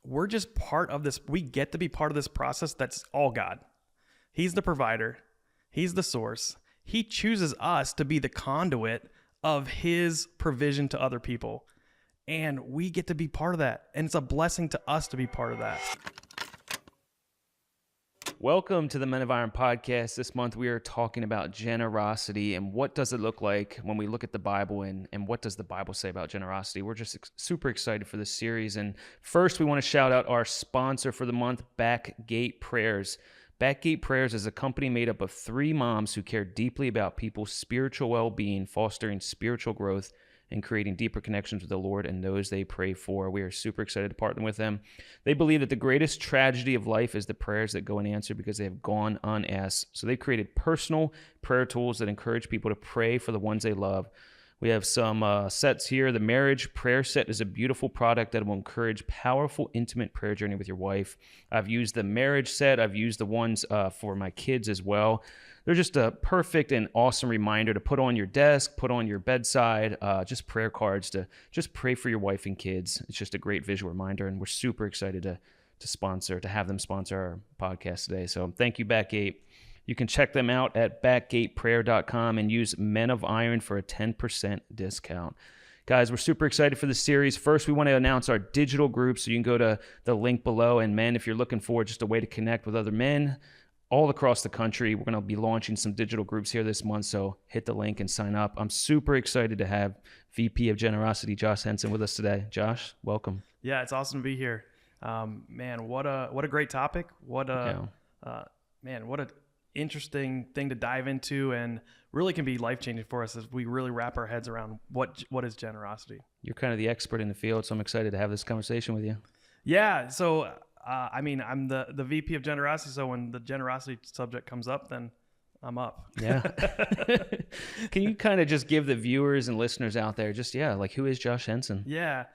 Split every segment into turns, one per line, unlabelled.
we're just part of this. We get to be part of this process that's all God. He's the provider. He's the source. He chooses us to be the conduit of his provision to other people. And we get to be part of that. And it's a blessing to us to be part of that.
Welcome to the Men of Iron podcast. This month we are talking about generosity and what does it look like when we look at the Bible and what does the Bible say about generosity. We're just super excited for this series. And first we want to shout out our sponsor for the month, Backgate Prayers. Backgate Prayers is a company made up of 3 moms who care deeply about people's spiritual well-being, fostering spiritual growth, and creating deeper connections with the Lord and those they pray for. We are super excited to partner with them. They believe that the greatest tragedy of life is the prayers that go unanswered because they have gone unasked. So they've created personal prayer tools that encourage people to pray for the ones they love. We have some sets here. The Marriage Prayer Set is a beautiful product that will encourage powerful, intimate prayer journey with your wife. I've used the Marriage Set. I've used the ones for my kids as well. They're just a perfect and awesome reminder to put on your desk, put on your bedside, just prayer cards to just pray for your wife and kids. It's just a great visual reminder, and we're super excited to have them sponsor our podcast today. So thank you, Backgate. You can check them out at backgateprayer.com and use Men of Iron for a 10% discount. Guys, we're super excited for this series. First, we want to announce our digital group, so you can go to the link below. And men, if you're looking for just a way to connect with other men all across the country, we're going to be launching some digital groups here this month, so hit the link and sign up. I'm super excited to have VP of Generosity, Josh Henson, with us today. Josh, welcome.
Yeah, it's awesome to be here. Man, what a great topic. What a interesting thing to dive into, and really can be life-changing for us as we really wrap our heads around what is generosity.
You're kind of the expert in the field, so I'm excited to have this conversation with you.
Yeah, so I'm the VP of generosity, so when the generosity subject comes up, then I'm up.
Yeah. Can you kind of just give the viewers and listeners out there who is Josh Henson?
Yeah,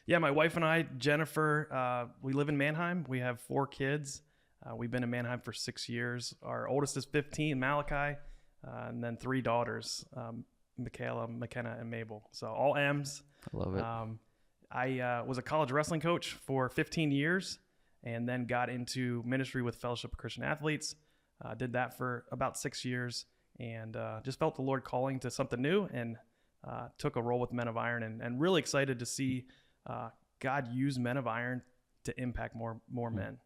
my wife and I, Jennifer, we live in Mannheim. We have 4 kids. We've been in Mannheim for 6 years. Our oldest is 15, Malachi, and then 3 daughters, Michaela, McKenna, and Mabel. So all M's.
I love it.
I was a college wrestling coach for 15 years and then got into ministry with Fellowship of Christian Athletes. Did that for about 6 years and just felt the Lord calling to something new and took a role with Men of Iron and really excited to see God use Men of Iron to impact more men.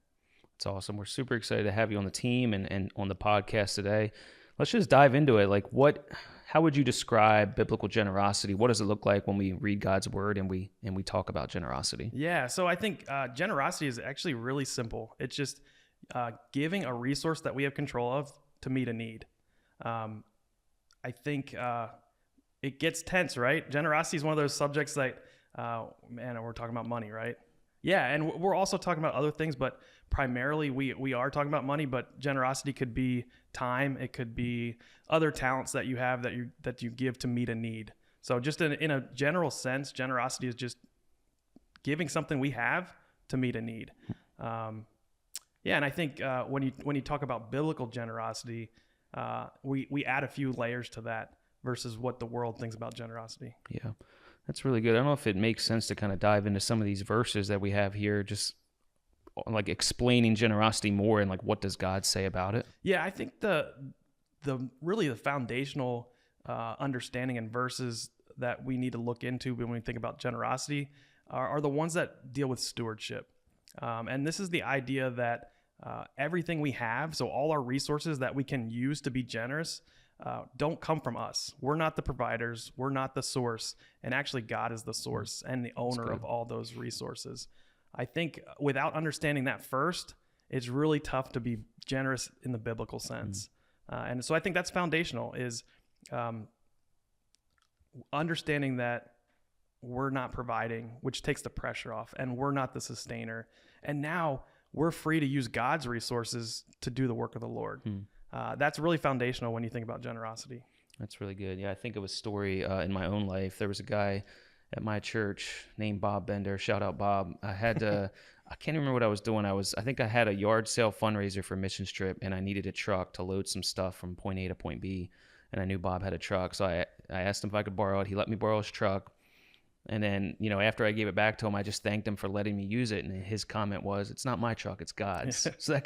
It's awesome. We're super excited to have you on the team and on the podcast today. Let's just dive into it. How would you describe biblical generosity? What does it look like when we read God's word and we talk about generosity?
Yeah, so I think generosity is actually really simple. It's just giving a resource that we have control of to meet a need. I think it gets tense, right? Generosity is one of those subjects that, we're talking about money, right? Yeah, and we're also talking about other things, but primarily we are talking about money, but generosity could be time. It could be other talents that you have that you give to meet a need. So just in a general sense, generosity is just giving something we have to meet a need. And I think when you talk about biblical generosity, we add a few layers to that versus what the world thinks about generosity.
Yeah. That's really good. I don't know if it makes sense to kind of dive into some of these verses that we have here, just like explaining generosity more and what does God say about it?
Yeah, I think the foundational understanding and verses that we need to look into when we think about generosity are the ones that deal with stewardship. And this is the idea that everything we have, so all our resources that we can use to be generous, don't come from us. We're not the providers. We're not the source. And actually, God is the source and the owner of all those resources. I think without understanding that first, it's really tough to be generous in the biblical sense. And so I think that's foundational, is understanding that we're not providing, which takes the pressure off, and we're not the sustainer. And now we're free to use God's resources to do the work of the Lord. That's really foundational when you think about generosity.
That's really good. Yeah, I think of a story in my own life. There was a guy at my church named Bob Bender. Shout out, Bob. I had to, I can't remember what I was doing. I think I had a yard sale fundraiser for a missions trip, and I needed a truck to load some stuff from point A to point B. And I knew Bob had a truck, so I asked him if I could borrow it. He let me borrow his truck. And then, after I gave it back to him, I just thanked him for letting me use it. And his comment was, "It's not my truck, it's God's." So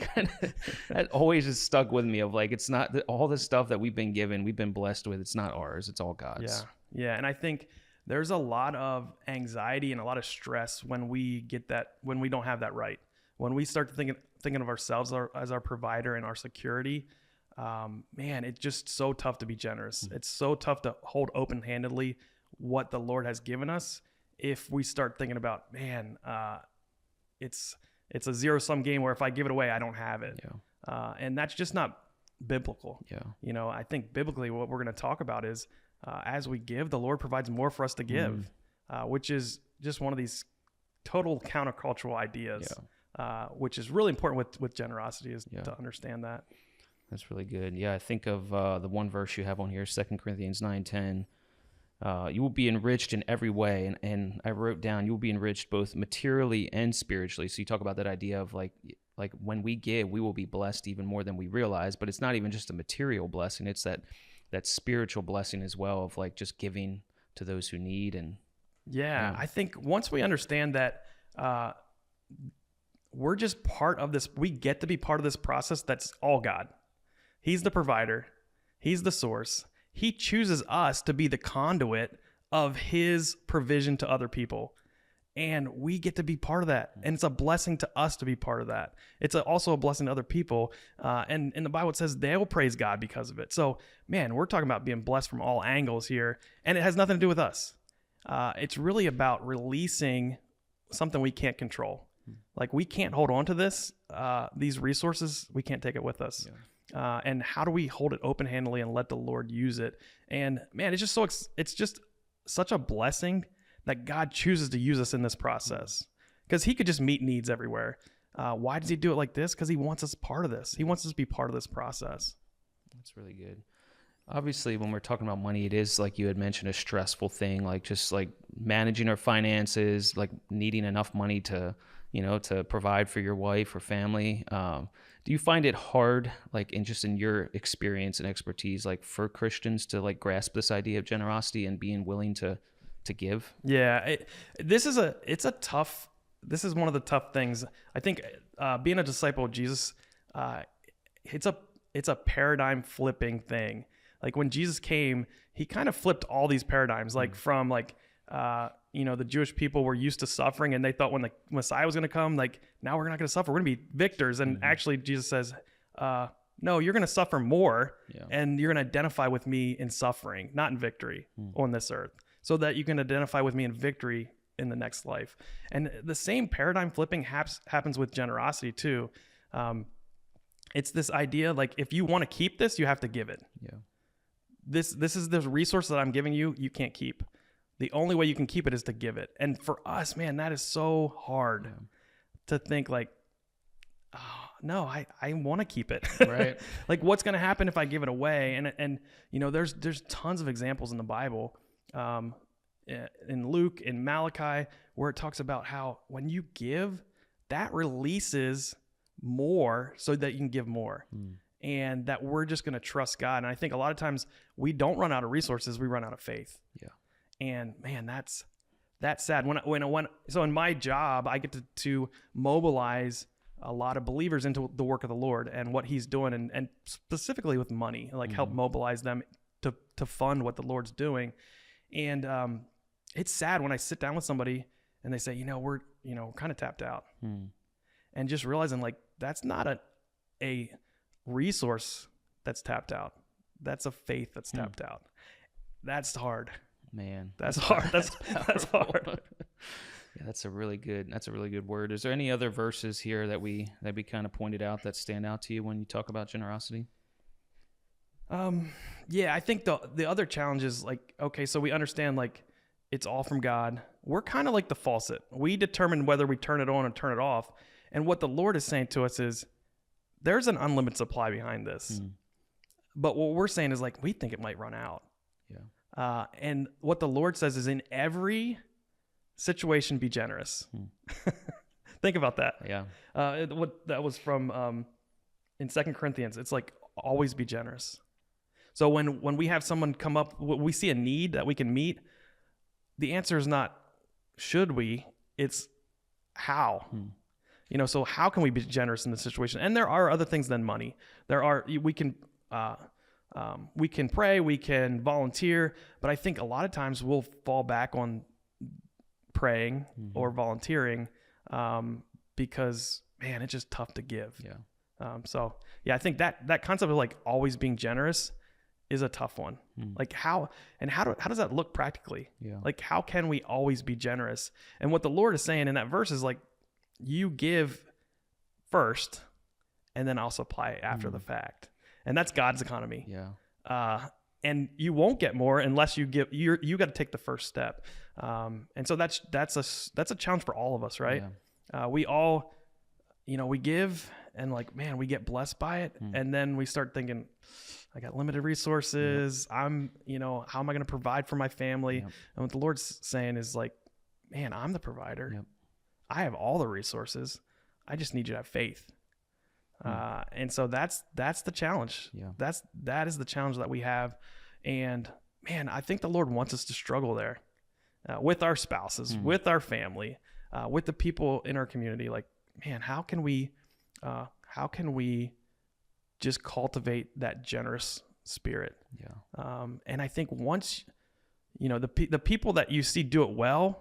that always has stuck with me of like, it's not all the stuff that we've been given, we've been blessed with. It's not ours. It's all God's.
Yeah. And I think there's a lot of anxiety and a lot of stress when we don't have that right. When we start thinking of ourselves as our provider and our security, man, it's just so tough to be generous. It's so tough to hold open-handedly what the Lord has given us. If we start thinking about, man, it's a zero-sum game where if I give it away, I don't have it. And that's just not biblical. I think biblically what we're going to talk about is as we give, the Lord provides more for us to give, which is just one of these total countercultural ideas, which is really important with generosity is to understand that.
That's really good. Yeah, I think of the one verse you have on here, 2 Corinthians 9:10. You will be enriched in every way. And I wrote down, you will be enriched both materially and spiritually. So you talk about that idea of like when we give, we will be blessed even more than we realize. But it's not even just a material blessing. It's that spiritual blessing as well of like just giving to those who need. And
I think once we understand that we're just part of this, we get to be part of this process that's all God. He's the provider. He's the source. He chooses us to be the conduit of his provision to other people. And we get to be part of that. And it's a blessing to us to be part of that. It's also a blessing to other people. And in the Bible, it says they will praise God because of it. So, man, we're talking about being blessed from all angles here. And it has nothing to do with us. It's really about releasing something we can't control. Like we can't hold on to these resources. We can't take it with us. And how do we hold it open-handedly and let the Lord use it? And man, it's just such a blessing that God chooses to use us in this process, because he could just meet needs everywhere. Why does he do it like this? Because he wants us part of this. He wants us to be part of this process.
That's really good. Obviously, when we're talking about money, it is, like you had mentioned, a stressful thing, like just like managing our finances, like needing enough money to provide for your wife or family. Do you find it hard, like in your experience and expertise, like for Christians to like grasp this idea of generosity and being willing to give?
Yeah, this is one of the tough things. I think being a disciple of Jesus, it's a paradigm flipping thing. Like when Jesus came, he kind of flipped all these paradigms, like from like, the Jewish people were used to suffering, and they thought when the Messiah was going to come, like now we're not going to suffer. We're going to be victors. And actually Jesus says, no, you're going to suffer more, and you're going to identify with me in suffering, not in victory on this earth, so that you can identify with me in victory in the next life. And the same paradigm flipping happens with generosity too. It's this idea, like if you want to keep this, you have to give it. This is the resource that I'm giving you. You can't keep. The only way you can keep it is to give it. And for us, man, that is so hard to think like, oh, no, I want to keep it.
Right.
Like what's going to happen if I give it away? And there's tons of examples in the Bible, in Luke, in Malachi, where it talks about how when you give, that releases more so that you can give more. And that we're just going to trust God. And I think a lot of times we don't run out of resources, we run out of faith. And man, that's sad. So in my job, I get to mobilize a lot of believers into the work of the Lord and what he's doing, and specifically with money, like help mobilize them to fund what the Lord's doing. And it's sad when I sit down with somebody and they say, we're kind of tapped out, and just realizing like that's not a resource that's tapped out. That's a faith that's tapped out. That's hard.
Man,
that's hard. That's hard.
Yeah, that's a really good word. Is there any other verses here that we kind of pointed out that stand out to you when you talk about generosity?
Yeah, I think the other challenge is like, okay, so we understand like it's all from God. We're kind of like the faucet. We determine whether we turn it on or turn it off. And what the Lord is saying to us is there's an unlimited supply behind this. But what we're saying is like, we think it might run out. And what the Lord says is in every situation, be generous. Think about that. What that was from in 2 Corinthians. It's like, always be generous. So when we have someone come up, we see a need that we can meet, the answer is not, should we, it's how. So how can we be generous in this situation? And there are other things than money. We can pray, we can volunteer, but I think a lot of times we'll fall back on praying or volunteering because, man, it's just tough to give. I think that concept of like always being generous is a tough one. Like how does that look practically? Like how can we always be generous? And what the Lord is saying in that verse is like, you give first and then I'll supply after the fact. And that's God's economy. And you won't get more unless you give. You got to take the first step. And so that's a challenge for all of us, right? We all, we give and like, man, we get blessed by it. And then we start thinking, I got limited resources. How am I going to provide for my family? And what the Lord's saying is like, man, I'm the provider. I have all the resources. I just need you to have faith. And so that's the challenge. That is the challenge that we have. And man, I think the Lord wants us to struggle there with our spouses, with our family, with the people in our community. Like, man, how can we just cultivate that generous spirit? And I think once, the people that you see do it well,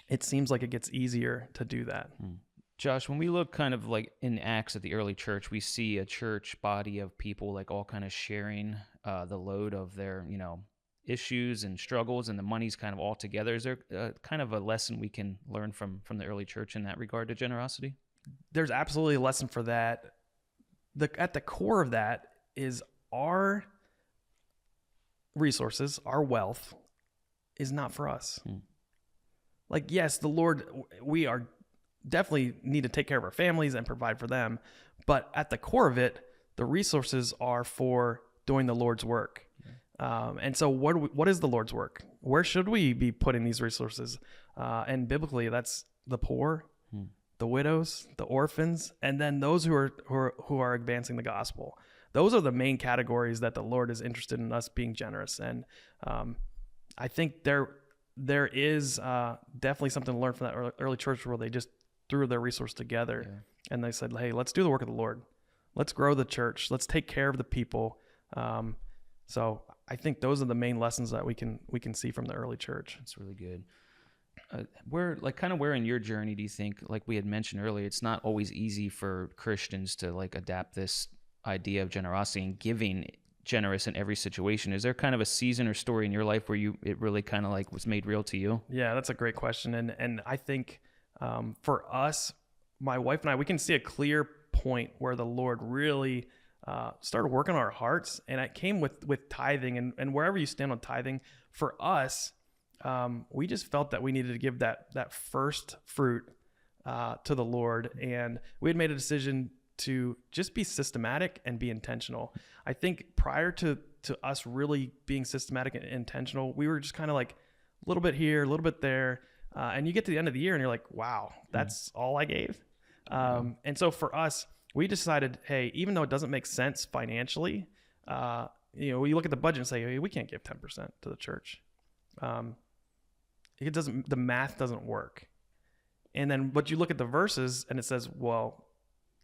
it seems like it gets easier to do that.
Josh, when we look kind of like in Acts at the early church, we see a church body of people like all kind of sharing the load of their, issues and struggles, and the money's kind of all together. Is there kind of a lesson we can learn from the early church in that regard to generosity?
There's absolutely a lesson for that. At the core of that is our resources, our wealth is not for us. Like, yes, the Lord, we are definitely need to take care of our families and provide for them. But at the core of it, the resources are for doing the Lord's work. And so what is the Lord's work? Where should we be putting these resources? And biblically, that's the poor, the widows, the orphans, and then those who are advancing the gospel. Those are the main categories that the Lord is interested in us being generous. And I think there is definitely something to learn from that early church where they just threw their resource together and they said, hey, let's do the work of the Lord. Let's grow the church. Let's take care of the people. So I think those are the main lessons that we can see from the early church.
That's really good. Where in your journey do you think, like we had mentioned earlier, it's not always easy for Christians to like adapt this idea of generosity and giving generous in every situation? Is there kind of a season or story in your life where it really kind of like was made real to you?
Yeah, that's a great question. And I think for us, my wife and I, we can see a clear point where the Lord really started working on our hearts. And it came with tithing and wherever you stand on tithing. For us, we just felt that we needed to give that first fruit to the Lord. And we had made a decision to just be systematic and be intentional. I think prior to us really being systematic and intentional, we were just kind of like a little bit here, a little bit there. And you get to the end of the year and you're like, wow, that's all I gave. And so for us, we decided, hey, even though it doesn't make sense financially, we look at the budget and say, hey, we can't give 10% to the church. The math doesn't work. And then, but you look at the verses and it says, well,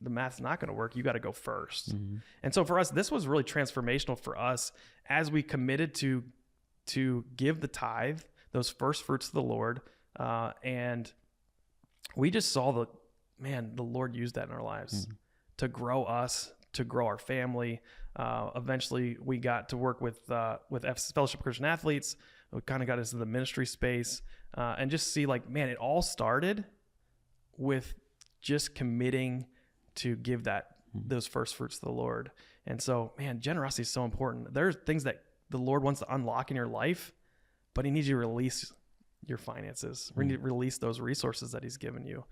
the math's not going to work. You got to go first. And so for us, this was really transformational for us as we committed to give the tithe, those first fruits to the Lord. And we just saw the Lord used that in our lives to grow us, to grow our family. Eventually we got to work with Fellowship of Christian Athletes. We kind of got into the ministry space, and just see like, man, it all started with just committing to give those first fruits to the Lord. And so, man, generosity is so important. There's things that the Lord wants to unlock in your life, but he needs you to release your finances. We need to release those resources that he's given you.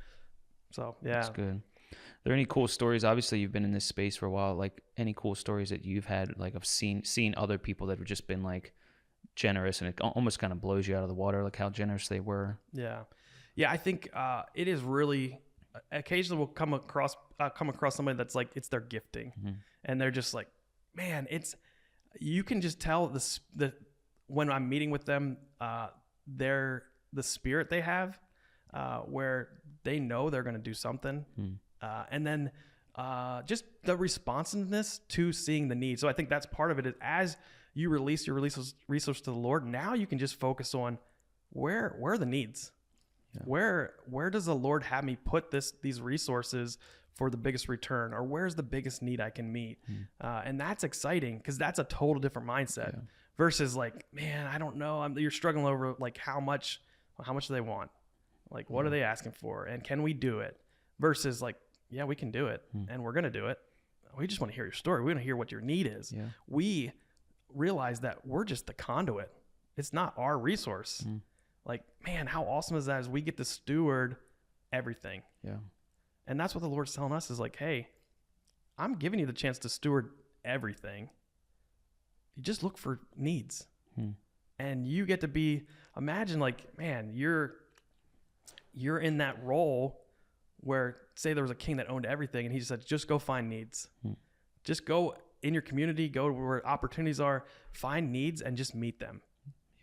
So, yeah.
That's good. Are there any cool stories? Obviously, you've been in this space for a while. Like any cool stories that you've had, like of seeing other people that have just been like generous, and it almost kind of blows you out of the water, like how generous they were.
Yeah. I think it is really. Occasionally, we'll come across somebody that's like it's their gifting, and they're just like, man, you can just tell that when I'm meeting with them, they're the spirit they have, where they know they're going to do something. And then just the responsiveness to seeing the need. So I think that's part of it, is as you release your resources to the Lord, now you can just focus on where are the needs. Yeah. Where does the Lord have me put these resources for the biggest return, or where's the biggest need I can meet? And that's exciting, because that's a total different mindset versus like, man, I don't know. You're struggling over like how much do they want? Like, what are they asking for? And can we do it? Versus like, yeah, we can do it, and we're going to do it. We just want to hear your story. We want to hear what your need is. Yeah. We realize that we're just the conduit. It's not our resource. Like, man, how awesome is that? Is we get to steward everything. Yeah. And that's what the Lord's telling us, is like, hey, I'm giving you the chance to steward everything. You just look for needs. And you get to be, imagine like, man, you're in that role where, say there was a king that owned everything, and he said, just go find needs. Just go in your community, go where opportunities are, find needs, and just meet them.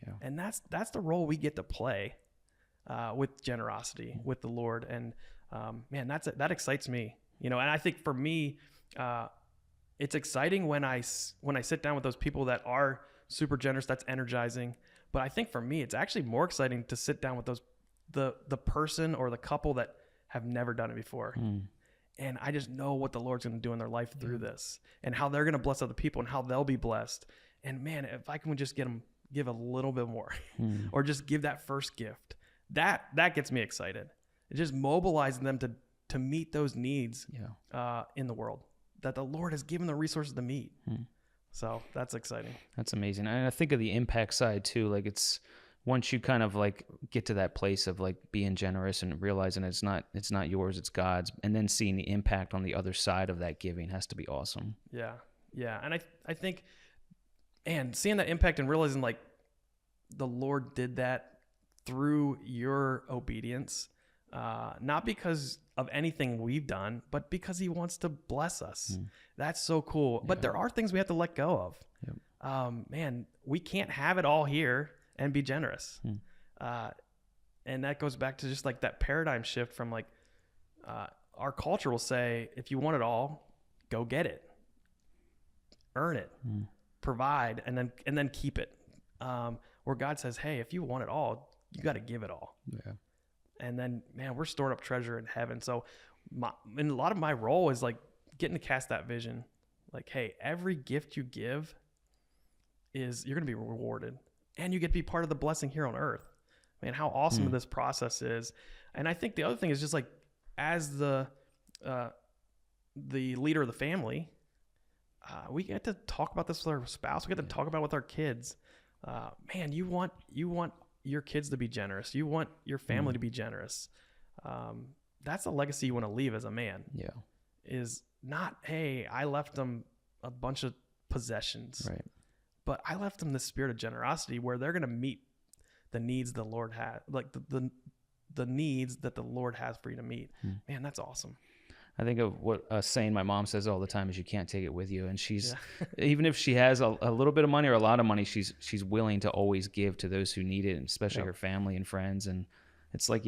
Yeah. And that's the role we get to play with generosity, with the Lord. And man, that excites me, And I think for me, it's exciting when I sit down with those people that are super generous. That's energizing. But I think for me, it's actually more exciting to sit down with the person or the couple that have never done it before. And I just know what the Lord's going to do in their life through this, and how they're going to bless other people, and how they'll be blessed. And man, if I can just get them, give a little bit more or just give that first gift, that gets me excited. It's just mobilizing them to meet those needs in the world that the Lord has given the resources to meet. So that's exciting. That's
amazing. And I think of the impact side too. Like, it's once you kind of like get to that place of like being generous and realizing it's not yours, it's God's, and then seeing the impact on the other side of that giving has to be awesome.
Yeah. Yeah. And I think, and seeing that impact and realizing like the Lord did that through your obedience, not because of anything we've done, but because he wants to bless us. That's so cool. But there are things we have to let go of. Man, we can't have it all here and be generous. And that goes back to just like that paradigm shift from like, our culture will say, if you want it all, go get it, earn it, provide, and then keep it. Where God says, hey, if you want it all, you got to give it all. Yeah. And then, man, we're storing up treasure in heaven. So and a lot of my role is like getting to cast that vision. Like, hey, every gift you give you're going to be rewarded, and you get to be part of the blessing here on earth. Man, how awesome this process is. And I think the other thing is just like, as the leader of the family, we get to talk about this with our spouse. We get to talk about it with our kids. Man, you want your kids to be generous. You want your family to be generous. That's a legacy you want to leave as a man. Yeah. Is not, hey, I left them a bunch of possessions. Right. But I left them the spirit of generosity, where they're going to meet the needs the Lord has, like the needs that the Lord has for you to meet. Man, that's awesome.
I think of what a saying my mom says all the time is, you can't take it with you. And she's, even if she has a little bit of money or a lot of money, she's willing to always give to those who need it, and especially her family and friends. And it's like,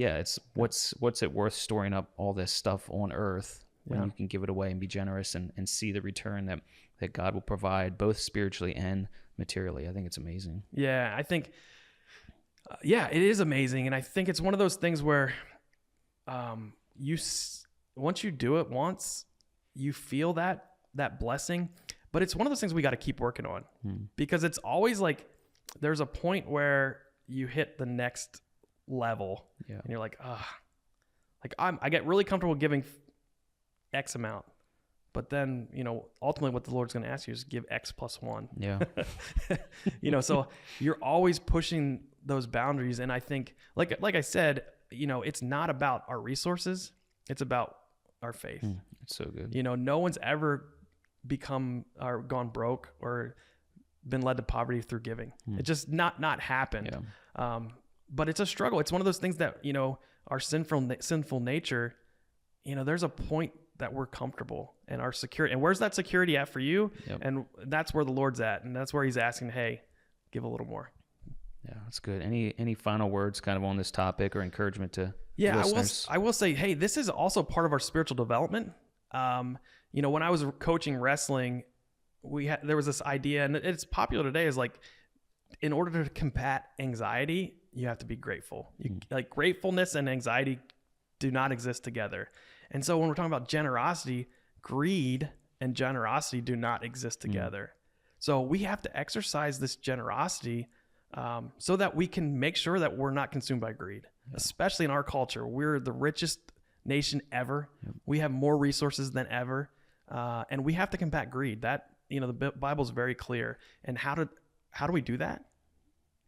what's it worth storing up all this stuff on earth when you can give it away and be generous and see the return that God will provide, both spiritually and materially. I think it's amazing.
Yeah, I think, it is amazing. And I think it's one of those things where once you do it once, you feel that blessing, but it's one of those things we got to keep working on, because it's always like there's a point where you hit the next level and you're like, like I get really comfortable giving X amount, but then, ultimately what the Lord's going to ask you is give X plus 1. Yeah. So you're always pushing those boundaries. And I think like I said, it's not about our resources. It's about our faith.
It's so good.
No one's ever become or gone broke or been led to poverty through giving. It just not happened. Yeah. But it's a struggle. It's one of those things that, our sinful nature, there's a point that we're comfortable and our security. And where's that security at for you? Yep. And that's where the Lord's at. And that's where he's asking, hey, give a little more.
Yeah, that's good. Any final words kind of on this topic or encouragement to
Yeah,
listeners?
I will say, hey, this is also part of our spiritual development. When I was coaching wrestling, there was this idea, and it's popular today, is like, in order to combat anxiety, you have to be grateful. Like, gratefulness and anxiety do not exist together. And so when we're talking about generosity, greed and generosity do not exist together. So we have to exercise this generosity so that we can make sure that we're not consumed by greed, especially in our culture. We're the richest nation ever. We have more resources than ever. And we have to combat greed. That, the Bible is very clear. And how do we do that?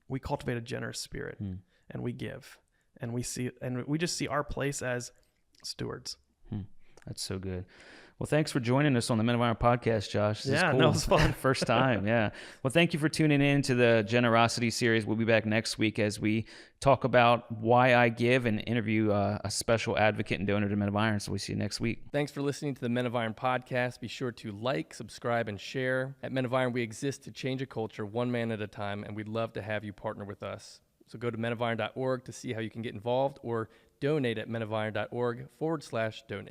We cultivate a generous spirit and we give, and we just see our place as stewards.
That's so good. Well, thanks for joining us on the Men of Iron podcast, Josh. This is cool.
No, it was fun.
First time, yeah. Well, thank you for tuning in to the Generosity series. We'll be back next week as we talk about why I give and interview a special advocate and donor to Men of Iron. So we see you next week.
Thanks for listening to the Men of Iron podcast. Be sure to like, subscribe, and share. At Men of Iron, we exist to change a culture one man at a time, and we'd love to have you partner with us. So go to menofiron.org to see how you can get involved, or donate at menofiron.org/donate.